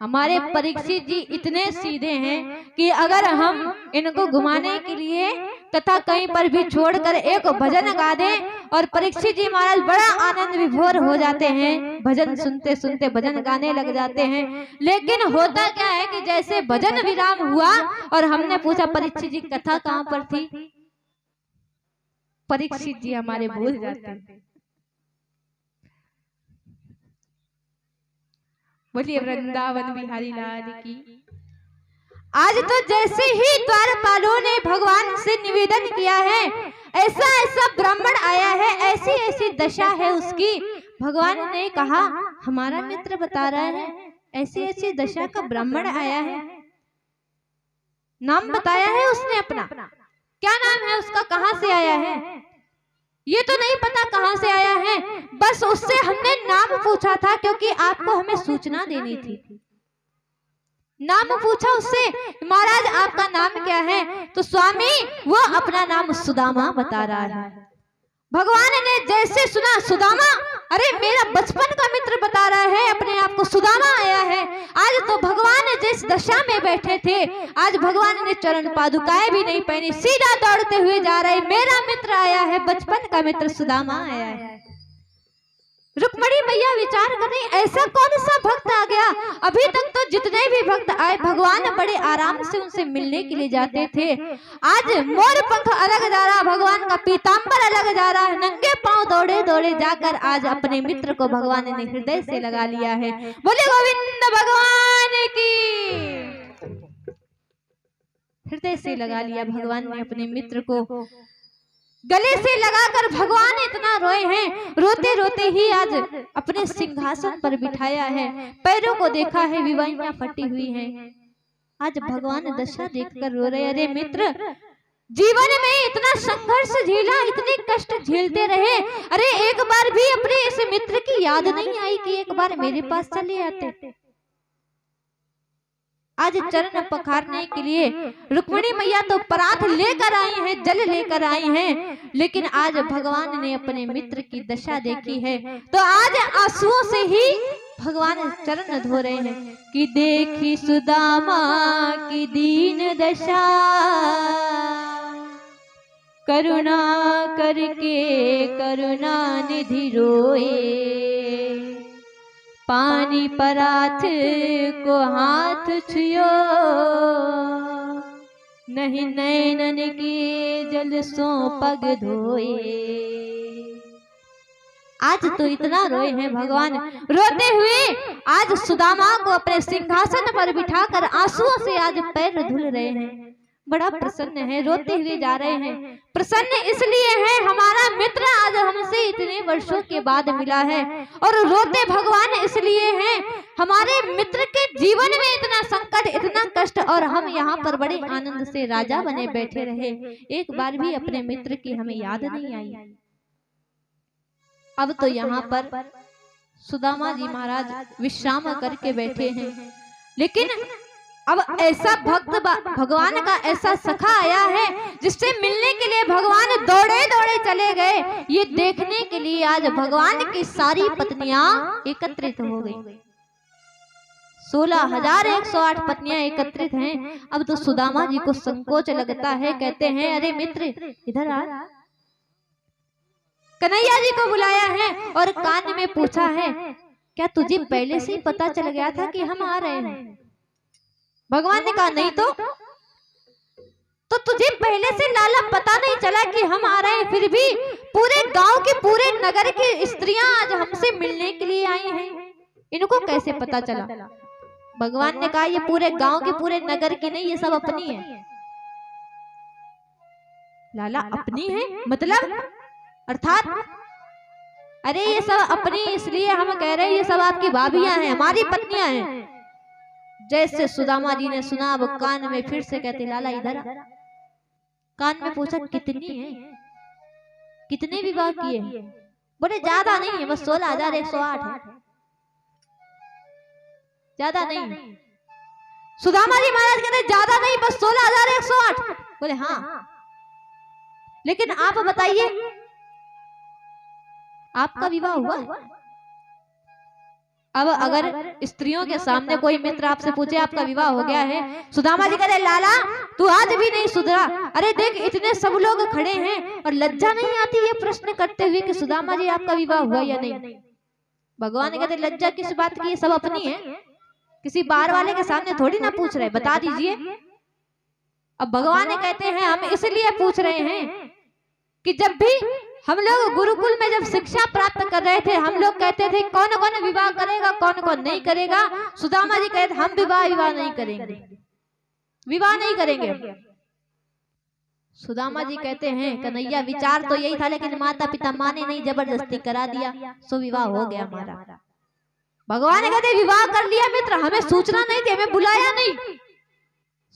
हमारे परीक्षित जी इतने सीधे हैं कि अगर हम इनको घुमाने के लिए कथा कहीं पर भी छोड़कर एक भजन गा दें और परीक्षित जी महाराज बड़ा आनंद विभोर हो जाते हैं, भजन सुनते सुनते भजन गाने लग जाते हैं। लेकिन होता क्या है कि जैसे भजन विराम हुआ और हमने पूछा परीक्षित जी कथा कहाँ पर थी, परीक्षित जी हमारे भूल जाते हैं। बोलिए वृंदावन बिहारी लाल की। आज तो जैसे ही द्वारपालों ने भगवान से निवेदन किया है, ऐसा ऐसा ब्राह्मण आया है, ऐसी ऐसी दशा है उसकी, भगवान ने कहा हमारा मित्र बता रहा है ऐसी ऐसी दशा का ब्राह्मण आया है। नाम बताया है उसने अपना, क्या नाम है उसका, कहां से आया है ये तो नहीं पता कहां से आया है, बस उससे हमने नाम पूछा था क्योंकि आपको हमें सूचना देनी थी। नाम पूछा उससे, महाराज आपका नाम क्या है, तो स्वामी वो अपना नाम सुदामा बता रहा है। भगवान ने जैसे सुना सुदामा, अरे मेरा बचपन का मित्र बता रहा है अपने आप को सुदामा आया है। आज तो भगवान जिस दशा में बैठे थे, आज भगवान ने चरण पादुकाएं भी नहीं पहनी, सीधा दौड़ते हुए जा रहे, मेरा मित्र आया है, बचपन का मित्र सुदामा आया है। रुक्मणी मैया विचार कर रही, ऐसा कौन सा भक्त आ गया, अभी तक तो जितने भी भक्त आए भगवान बड़े आराम से उनसे मिलने के लिए जाते थे, आज मोर पंख अलग जा रहा, भगवान का पीतांबर अलग जा रहा है, नंगे पांव दौड़े दौड़े जाकर आज अपने मित्र को भगवान ने हृदय से लगा लिया है। बोले गोविंद भगवान की। हृदय से लगा लिया भगवान ने अपने मित्र को, गले से लगाकर भगवान इतना रोए हैं, रोते रोते ही आज अपने सिंहासन पर बिठाया है, पैरों को देखा है विवाहियां फटी हुई हैं। आज भगवान दशा देखकर रो रहे, अरे मित्र जीवन में इतना संघर्ष झेला, इतने कष्ट झेलते रहे, अरे एक बार भी अपने इस मित्र की याद नहीं आई कि एक बार मेरे पास चले आते। आज चरण पखारने के लिए रुक्मिणी मैया तो परात लेकर आई हैं, जल लेकर आई हैं, लेकिन आज भगवान ने अपने मित्र की दशा देखी है तो आज आंसुओं से ही भगवान चरण धो रहे हैं कि देखी सुदामा की दीन दशा, करुणा करके करुणा निधि रोए, पानी पराथ को हाथ छुयो, नहीं नैनन के जल सो पग धोए। आज तो इतना रोए हैं भगवान, रोते हुए आज सुदामा को अपने सिंहासन पर बिठाकर आंसुओं से आज पैर धुल रहे हैं, बड़ा प्रसन्न है, रोते हुए जा रहे हैं। प्रसन्न इसलिए है हमारा मित्र आज हमसे इतने वर्षों के बाद मिला है, और रोते भगवान इसलिए हैं हमारे मित्र के जीवन में इतना संकट इतना कष्ट और हम यहाँ पर बड़े आनंद से राजा बने बैठे रहे, एक बार भी अपने मित्र की हमें याद नहीं आई। अब तो यहाँ पर सुदामा जी महाराज विश्राम करके बैठे हैं, लेकिन अब ऐसा भक्त भगवान का ऐसा सखा आया है जिससे मिलने के लिए भगवान दौड़े दौड़े चले गए। ये देखने के लिए आज भगवान की सारी पत्नियां एकत्रित हो गई, 16,108 पत्नियां एकत्रित हैं। अब तो सुदामा जी को संकोच लगता है, कहते हैं अरे मित्र इधर आ। कन्हैया जी को बुलाया है और कान में पूछा है, क्या तुझे पहले से ही पता चल गया था कि हम आ रहे हैं? भगवान ने कहा नहीं तो तुझे पहले से लाला पता नहीं चला कि हम आ रहे हैं, फिर भी पूरे गांव की पूरे नगर की स्त्रियां आज हमसे मिलने के लिए आई हैं, इनको कैसे पता चला? भगवान ने कहा ये पूरे गांव के पूरे नगर की नहीं, ये सब अपनी है। लाला अपनी है मतलब अर्थात अरे ये सब अपनी इसलिए हम कह रहे हैं ये सब आपकी भाभियां हैं, हमारी पत्नियां हैं। जैसे सुदामा जी ने सुना अब कान में फिर से कहते लाला इधर। कान में पूछा कितनी है, कितने विवाह किए? बोले ज्यादा नहीं है, बस 16,108 है, ज्यादा नहीं। सुदामा जी महाराज कहते ज्यादा नहीं बस 16,108। बोले हाँ, लेकिन आप बताइए आपका विवाह हुआ? अब अगर स्त्रियों के सामने कोई मित्र आपसे पूछे आपका विवाह हो गया है, सुदामा जी कहते लाला तू आज भी नहीं सुधरा। अरे देख इतने सब लोग खड़े हैं और लज्जा नहीं आती ये प्रश्न करते हुए कि सुदामा जी आपका विवाह हुआ या नहीं। भगवान कहते लज्जा किस बात की, ये सब अपनी है, किसी बाहर वाले के सामने थोड़ी ना पूछ रहे, बता दीजिए। अब भगवान कहते हैं हम इसलिए पूछ रहे हैं कि जब भी हम लोग गुरुकुल में जब शिक्षा प्राप्त कर रहे थे, हम लोग कहते थे कौन कौन विवाह करेगा कौन कौन नहीं करेगा। सुदामा जी कहते हम विवाह नहीं करेंगे, विवाह नहीं करेंगे। सुदामा जी कहते हैं कन्हैया विचार तो यही था, लेकिन माता पिता माने नहीं, जबरदस्ती करा दिया, सो विवाह हो गया हमारा। भगवान कहते विवाह कर लिया मित्र, हमें सूचना नहीं थी, हमें बुलाया नहीं।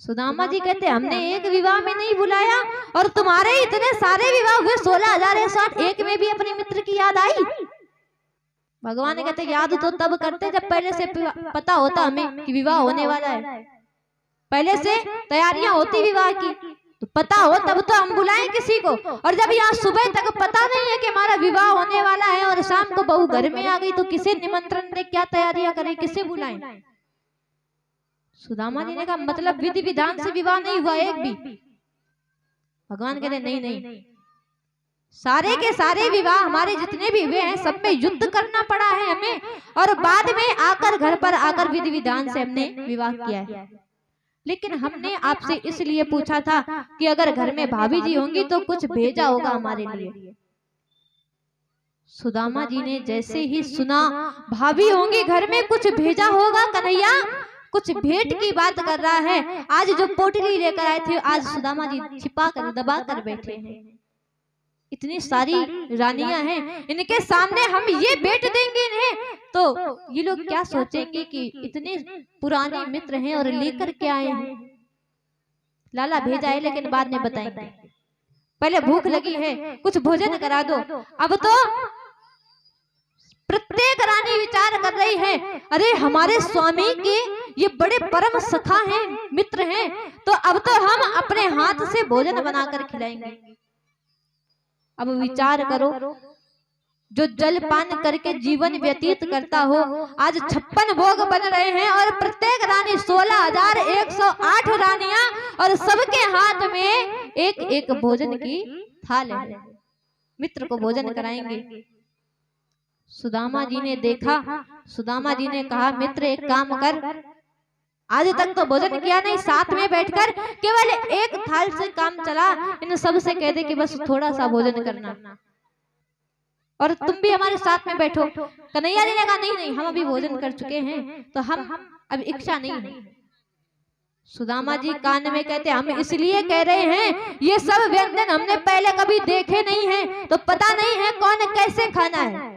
सुदामा जी कहते हमने एक विवाह में नहीं बुलाया और तुम्हारे इतने सारे विवाह हुए 16,160, एक में भी अपने मित्र की याद आई। भगवान कहते याद तो तब करते जब पहले से पता होता हमें कि विवाह होने वाला है, पहले से तैयारियां होती विवाह की, तो पता हो तब तो हम बुलाएं किसी को। और जब यहाँ सुबह तक पता नहीं है कि हमारा विवाह होने वाला है और शाम को बहू घर में आ गई तो किसे निमंत्रण दे, क्या तैयारियां करें, किसे बुलाएं। सुदामा जी ने कहा मतलब विधि विधान से विवाह नहीं हुआ एक भी। भगवान कहते नहीं नहीं, सारे के सारे विवाह हमारे जितने भी हुए हैं सब में युद्ध करना पड़ा है हमें, और बाद में आकर घर पर आकर विधि विधान से हमने विवाह किया है। लेकिन हमने आपसे इसलिए पूछा था कि अगर घर में भाभी जी होंगी तो कुछ भेजा होगा हमारे लिए। सुदामा जी ने जैसे ही सुना भाभी होंगी घर में कुछ भेजा होगा, कन्हैया कुछ भेंट की बात कर रहा है। आज जो पोटली लेकर आए थे आज सुदामा जी छिपा कर दबा कर बैठे हैं। इतनी सारी रानियां हैं, इनके सामने हम ये भेंट देंगे इन्हें तो ये लोग क्या सोचेंगे कि इतने पुराने मित्र हैं और लेकर के आए हैं। लाला भेजा है लेकिन बाद में बताएंगे, पहले भूख लगी है कुछ भोजन करा दो। अब तो प्रत्येक रानी विचार कर रही है अरे हमारे स्वामी के ये बड़े परम सखा हैं, मित्र हैं, तो अब तो हम अपने हाथ से भोजन बनाकर खिलाएंगे। अब विचार करो जो जलपान करके जीवन व्यतीत करता हो, आज 56 भोग बन रहे हैं और प्रत्येक रानी 16,108 रानियां और सबके हाथ में एक एक भोजन की थाल है, मित्र को भोजन कराएंगे। सुदामा जी ने देखा, सुदामा जी ने कहा मित्र एक काम कर, आज तक तो भोजन किया नहीं, साथ में बैठकर केवल एक थाल से काम चला, इन सब से कह दे कि बस थोड़ा सा भोजन करना और तुम भी हमारे साथ में बैठो। कन्हैया जी ने कहा नहीं नहीं हम अभी भोजन कर चुके हैं तो हम अब इच्छा नहीं है। सुदामा जी कान में कहते हम इसलिए कह रहे हैं ये सब व्यंजन हमने पहले कभी देखे नहीं है तो पता नहीं है कौन कैसे खाना है।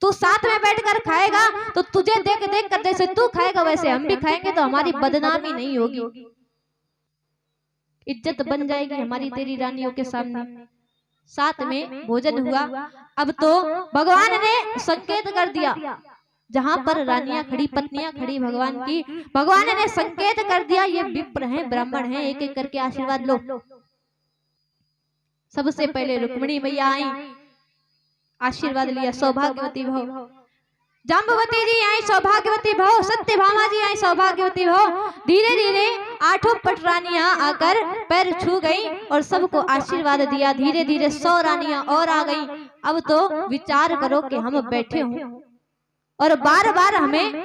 तू साथ में बैठकर खाएगा तो तुझे देख देख कर जैसे तू खाएगा वैसे हम भी खाएंगे तो हमारी बदनामी नहीं होगी, इज्जत बन जाएगी हमारी तेरी रानियों के सामने। साथ में भोजन हुआ। अब तो भगवान ने संकेत कर दिया, जहां पर रानियां खड़ी पत्नियां खड़ी भगवान की, भगवान ने संकेत कर दिया ये विप्र हैं ब्राह्मण हैं, एक एक करके आशीर्वाद लो। सबसे पहले रुक्मिणी मैया आई, आशीर्वाद लिया, सौभाग्यवती भव। जाम्बवती जी आई, सौभाग्यवती भव। सत्यभामा जी आई, सौभाग्यवती भव। धीरे धीरे 8 पटरानियां आकर पैर छू गई और सबको आशीर्वाद दिया। धीरे धीरे 100 रानियां और आ गई। अब तो विचार करो कि हम बैठे हों और बार बार हमें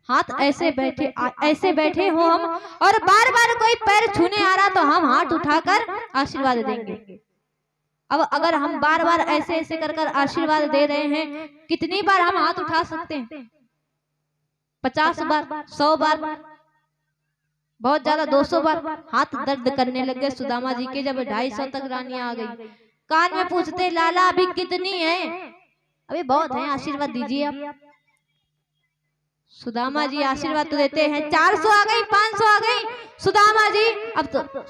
हाथ ऐसे बैठे हो हम, और बार बार कोई पैर छूने आ रहा तो हम हाथ उठाकर आशीर्वाद देंगे। अब अगर हम बार बार ऐसे ऐसे कर कर आशीर्वाद दे रहे हैं, कितनी बार हम हाथ उठा सकते हैं? 50 बार, 100 बार, बहुत ज्यादा 200 बार। हाथ दर्द करने लगे सुदामा जी के जब 250 तक रानियां आ गई। कान में पूछते लाला अभी कितनी है? अभी बहुत है, आशीर्वाद दीजिए आप। सुदामा जी आशीर्वाद तो देते हैं, 400 आ गई, 500 आ गई। सुदामा जी अब तो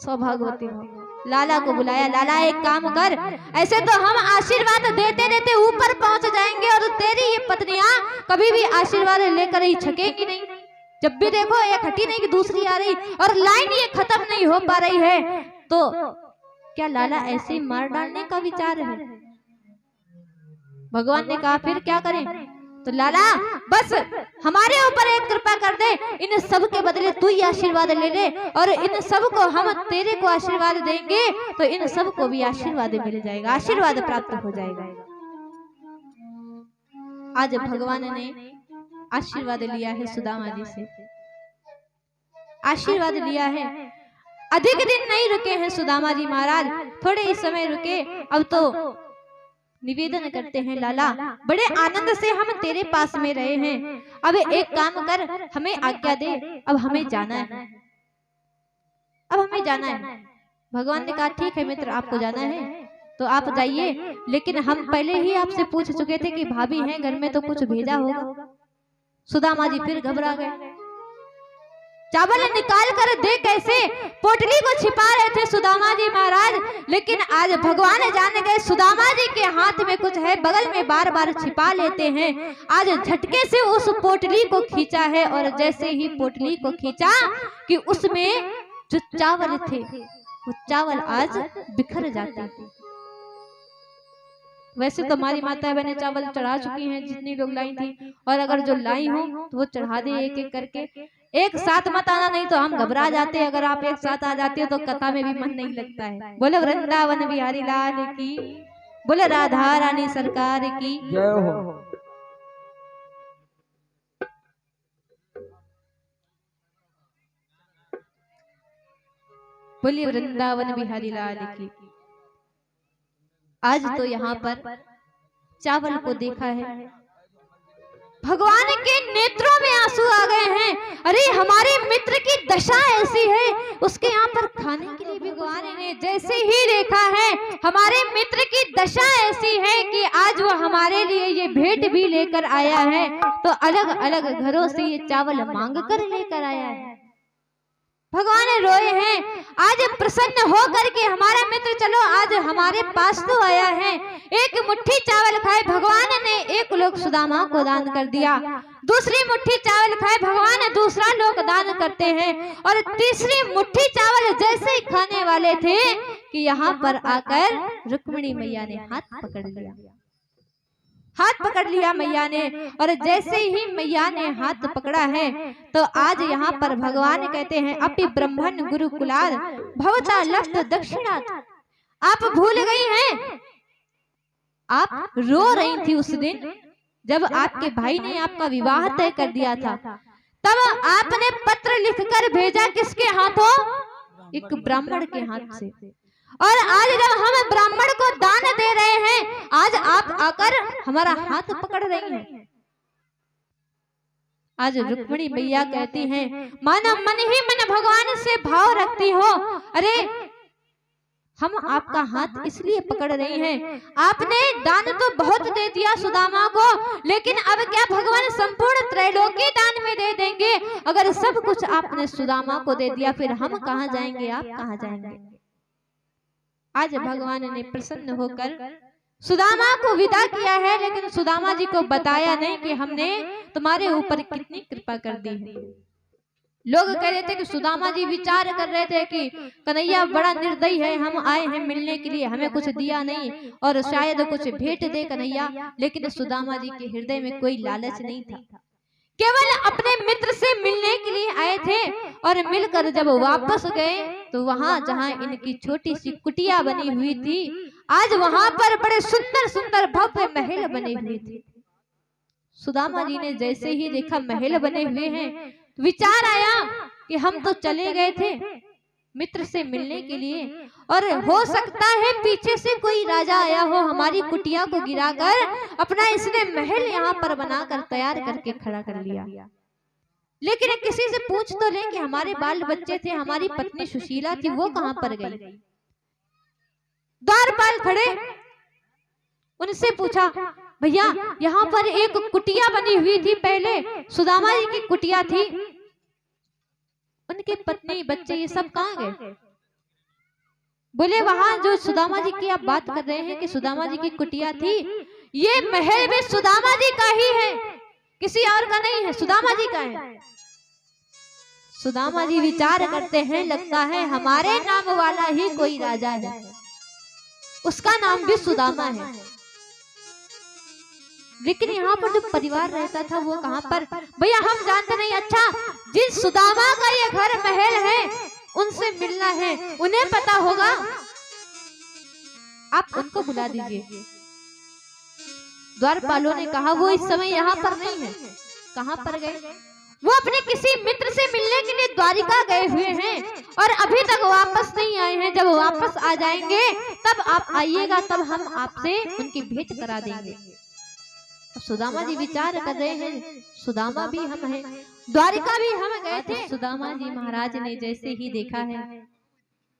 सौभाग्यवती लाला को बुलाया। लाला एक काम कर, ऐसे तो हम आशीर्वाद देते देते ऊपर पहुंच जाएंगे और तेरी ये पत्नियां कभी भी आशीर्वाद लेकर ही छकेंगी नहीं। जब भी देखो एक हटी नहीं कि दूसरी आ रही और लाइन ये खत्म नहीं हो पा रही है, तो क्या लाला ऐसे मार डालने का विचार है? भगवान ने कहा फिर क्या करें? तो लाला बस हमारे ऊपर एक कृपा कर दे, इन सब के बदले तू ही आशीर्वाद ले ले, और इन सब को हम तेरे को आशीर्वाद देंगे तो इन सब को भी आशीर्वाद मिल जाएगा, आशीर्वाद प्राप्त हो जाएगा। आज भगवान ने आशीर्वाद लिया है सुदामा जी से, आशीर्वाद लिया है। अधिक दिन नहीं रुके हैं सुदामा जी महाराज, थोड़े ही समय रुके। अब तो निवेदन करते हैं लाला बड़े आनंद से हम तेरे पास में रहे हैं, अब एक काम कर हमें आज्ञा दे, अब हमें जाना है, अब हमें जाना है। भगवान ने कहा ठीक है मित्र, आपको जाना है तो आप जाइए, लेकिन हम पहले ही आपसे पूछ चुके थे कि भाभी हैं घर में तो कुछ भेजा होगा। सुदामा जी फिर घबरा गए, चावल निकाल कर दे कैसे, पोटली को छिपा रहे थे सुदामा जी महाराज, लेकिन आज भगवान जान गए सुदामा जी के हाथ में कुछ है, बगल में बार बार छिपा लेते हैं। आज झटके से उस पोटली को खींचा है, और जैसे ही पोटली को खींचा कि उसमें जो चावल थे वो चावल आज बिखर जाते थे। वैसे तो हमारी माता बहनें चावल चढ़ा चुकी हैं जितनी लोग लाई थी, और अगर जो लाई हो तो वो चढ़ा दे एक एक करके, एक साथ मत आना नहीं तो हम घबरा जाते हैं। अगर आप एक साथ आ जाते हो तो कथा में भी मन नहीं लगता है। बोले वृंदावन बिहारी लाल की, बोले राधा रानी सरकार की जय हो। बोलिए वृंदावन बिहारी लाल की। आज तो यहाँ पर चावल को देखा है, भगवान के नेत्रों में आंसू आ गए हैं। अरे हमारे मित्र की दशा ऐसी है, उसके यहाँ पर खाने के लिए भगवान ने जैसे ही देखा है हमारे मित्र की दशा ऐसी है कि आज वो हमारे लिए ये भेंट भी लेकर आया है, तो अलग अलग घरों से ये चावल मांग कर लेकर आया है। भगवान रोए हैं, आज प्रसन्न हो करके हमारा मित्र चलो आज हमारे पास तो आया है, एक मुट्ठी चावल खाए। भगवान ने एक लोग सुदामा को दान कर दिया, दूसरी मुट्ठी चावल खाए भगवान दूसरा लोग दान करते हैं, और तीसरी मुट्ठी चावल जैसे ही खाने वाले थे कि यहाँ पर आकर रुक्मिणी मैया ने हाथ पकड़ लिया, हाथ पकड़ लिया मैया ने। और जैसे ही मैया ने हाथ पकड़ा है तो आज यहाँ पर भगवान कहते हैं अपि ब्रह्मण गुरुकुलाद भवता लब्ध दक्षिणात्। आप भूल गई हैं, आप रो रही थी उस दिन जब आपके भाई ने आपका विवाह तय कर दिया था, तब आपने पत्र लिखकर भेजा किसके हाथों, एक ब्राह्मण के हाथ से। और आज जब हम ब्राह्मण को दान दे रहे हैं, आज आप आकर हमारा हाथ पकड़ रही हैं। आज रुक्मिणी मैया कहती हैं मानो मन ही मन भगवान से भाव रखती हो। अरे हम आपका हाथ इसलिए पकड़ रही हैं, आपने दान तो बहुत दे दिया सुदामा को, लेकिन अब क्या भगवान संपूर्ण त्रैलोकी दान में दे देंगे? अगर सब कुछ आपने सुदामा को दे दिया फिर हम कहाँ जाएंगे, आप कहाँ जाएंगे? आज भगवान ने प्रसन्न होकर सुदामा को विदा किया है, लेकिन सुदामा जी को बताया नहीं कि हमने तुम्हारे ऊपर कितनी कृपा कर दी है। लोग कह रहे थे कि सुदामा जी विचार कर रहे थे कि कन्हैया बड़ा निर्दयी है, हम आए हैं मिलने के लिए, हमें कुछ दिया नहीं और शायद कुछ भेंट दे कन्हैया, लेकिन सुदामा जी के हृदय में कोई लालच नहीं था, केवल अपने मित्र से मिलने के लिए आए थे। और मिलकर जब वापस गए तो वहां जहां इनकी छोटी सी कुटिया बनी हुई थी, आज वहां पर बड़े सुंदर सुंदर भव्य महल बने हुए थे। सुदामा जी ने जैसे ही देखा महल बने हुए हैं, विचार आया कि हम तो चले गए थे मित्र से मिलने के लिए, और हो सकता है पीछे से कोई राजा आया हो, हमारी कुटिया को गिराकर अपना इसने महल यहाँ पर बनाकर तैयार करके खड़ा कर लिया। लेकिन किसी से पूछ तो ले कि हमारे बाल बच्चे थे, हमारी पत्नी सुशीला थी, वो कहाँ पर गई? द्वारपाल खड़े, उनसे पूछा भैया यहाँ पर एक कुटिया बनी हुई थी, पहले सुदामा जी की कुटिया थी, उनके पत्नी बच्चे ये सब कहाँ गए? बोले वहां जो सुदामा जी की आप बात कर रहे हैं कि सुदामा जी की कुटिया थी, ये महल भी सुदामा जी का ही है, किसी और का नहीं है, सुदामा जी का है। सुदामा जी विचार करते हैं, लगता है हमारे नाम वाला ही कोई राजा है, उसका नाम भी सुदामा है। लेकिन यहाँ पर जो परिवार रहता था वो कहाँ पर? भैया हम जानते नहीं। अच्छा, जिस सुदामा का ये घर महल है उनसे मिलना है, उन्हें पता होगा, आप उनको बुला दीजिए। द्वारपालों ने कहा वो इस समय यहाँ पर नहीं है। कहाँ पर गए? वो अपने किसी मित्र से मिलने के लिए द्वारिका गए हुए हैं और अभी तक वापस नहीं आए हैं। जब वापस आ जाएंगे तब आप आइएगा, तब हम आपसे उनकी भेंट करा देंगे। सुदामा जी विचार कर रहे हैं, सुदामा भी हम हैं, द्वारिका भी हम गए थे। सुदामा जी महाराज ने जैसे ही देखा है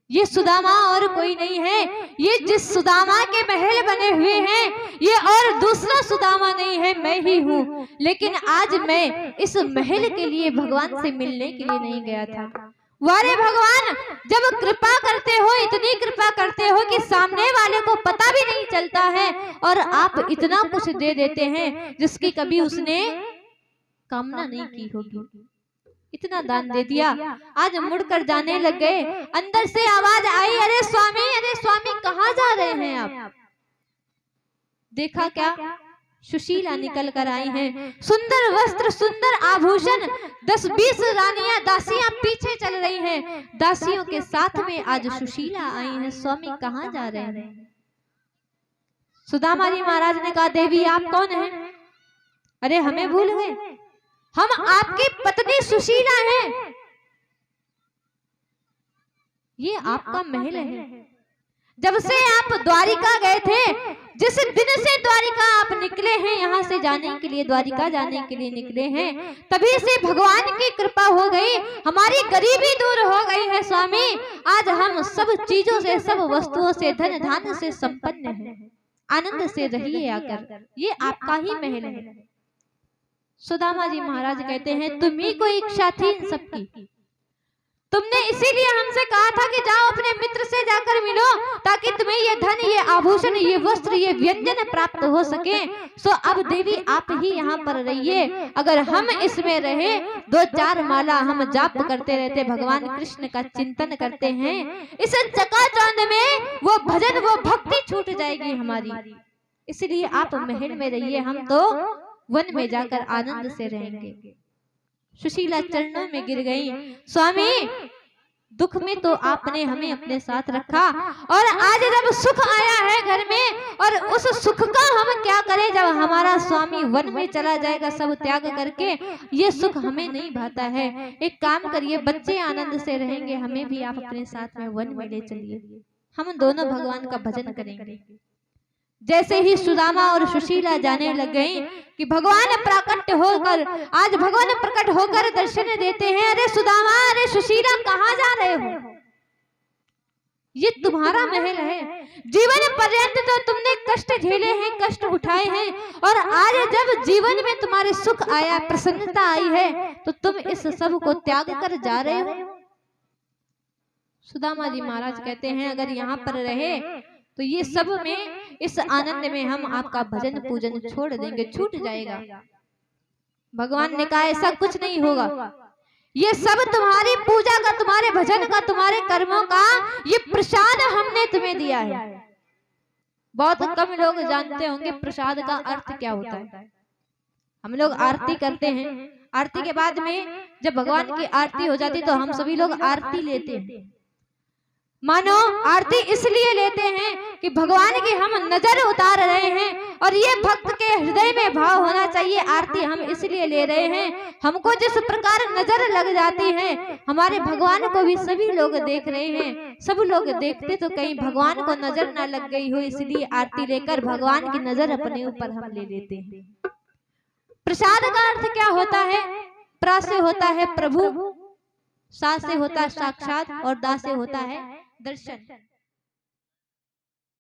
ये सुदामा और कोई नहीं है, ये जिस सुदामा के महल बने हुए हैं ये और दूसरा सुदामा नहीं है, मैं ही हूँ। लेकिन आज मैं इस महल के लिए भगवान से मिलने के लिए नहीं गया था। वारे भगवान, जब कृपा करते हो, इतनी कृपा करते हो कि सामने वाले को पता भी नहीं चलता है और आप इतना कुछ दे देते हैं जिसकी कभी उसने कामना नहीं की होगी, इतना दान दे दिया। आज मुड़कर जाने लग गए। अंदर से आवाज आई, अरे स्वामी कहाँ जा रहे हैं आप? देखा क्या, सुशीला निकल कर आई हैं, सुंदर वस्त्र, सुंदर आभूषण, 10-20 रानियां दासियां पीछे चल रही हैं। दासियों के साथ में आज सुशीला आई हैं। स्वामी कहाँ जा रहे हैं? सुदामा जी महाराज ने कहा, देवी आप कौन हैं? अरे हमें भूल गए, हम आपकी पत्नी सुशीला हैं। ये आपका महल है। जब से आप द्वारिका गए थे, जिस दिन से द्वारिका आप निकले हैं, यहाँ से जाने के लिए, द्वारिका जाने के लिए निकले हैं, तभी से भगवान की कृपा हो गई, हमारी गरीबी दूर हो गई है। स्वामी आज हम सब चीजों से, सब वस्तुओं से, धन धान्य से संपन्न हैं। आनंद से रहिए आकर, ये आपका ही महल है। सुदामा जी महाराज कहते हैं, तुम ही को इच्छा थी इन सबकी, तुमने इसीलिए हमसे कहा था कि जाओ अपने मित्र से जाकर मिलो, ताकि तुम्हें ये धन, ये आभूषण, ये वस्त्र, ये व्यंजन प्राप्त हो सके। सो अब देवी आप ही यहाँ पर रहिए। अगर हम इसमें रहे, 2-4 माला हम जाप करते रहते, भगवान कृष्ण का चिंतन करते हैं, इस चकाचौंध में वो भजन, वो भक्ति छूट जाएगी हमारी। इसलिए आप महल में रहिए, हम तो वन में जाकर आनंद से रहेंगे। सुशीला चरणों में गिर गई, स्वामी दुख में तो आपने हमें अपने साथ रखा, और आज जब सुख आया है घर में, और उस सुख का हम क्या करें जब हमारा स्वामी वन में चला जाएगा सब त्याग करके। ये सुख हमें नहीं भाता है। एक काम करिए, बच्चे आनंद से रहेंगे, हमें भी आप अपने साथ में वन में ले चलिए, हम दोनों भगवान का भजन करेंगे। जैसे ही सुदामा और सुशीला जाने लग गई कि भगवान प्रकट होकर, आज भगवान प्रकट होकर दर्शन देते हैं। अरे सुदामा, अरे सुशीला कहाँ जा रहे हो? ये तुम्हारा महल है, जीवन पर्यंत तो तुमने कष्ट झेले हैं, कष्ट उठाए हैं, और आज जब जीवन में तुम्हारे सुख आया, प्रसन्नता आई है, तो तुम इस सब को त्याग कर जा रहे हो। सुदामा जी महाराज कहते हैं, अगर यहाँ पर रहे तो ये सब में, इस आनंद में हम आपका भजन पूजन छोड़ देंगे, छूट जाएगा। भगवान ने कहा ऐसा कुछ नहीं होगा, ये सब तुम्हारी पूजा का, तुम्हारे भजन का, तुम्हारे कर्मों का ये प्रसाद हमने तुम्हें दिया है। बहुत कम लोग जानते होंगे प्रसाद का अर्थ क्या होता है। हम लोग आरती करते हैं, आरती के बाद में जब भगवान की आरती हो जाती तो हम सभी लोग आरती लेते हैं। मानो आरती इसलिए लेते हैं कि भगवान की हम नजर उतार रहे हैं, और ये भक्त के हृदय में भाव होना चाहिए। आरती हम इसलिए ले रहे हैं, हमको जिस प्रकार नजर लग जाती है, हमारे भगवान को भी सभी लोग देख रहे हैं। सब लोग देखते तो कहीं भगवान को नजर ना लग गई हो, इसलिए आरती लेकर भगवान की नजर अपने ऊपर हम ले लेते हैं। प्रसाद का अर्थ क्या होता है? प्रा से होता है प्रभु, सा से होता है साक्षात, और दा से होता है दर्शन।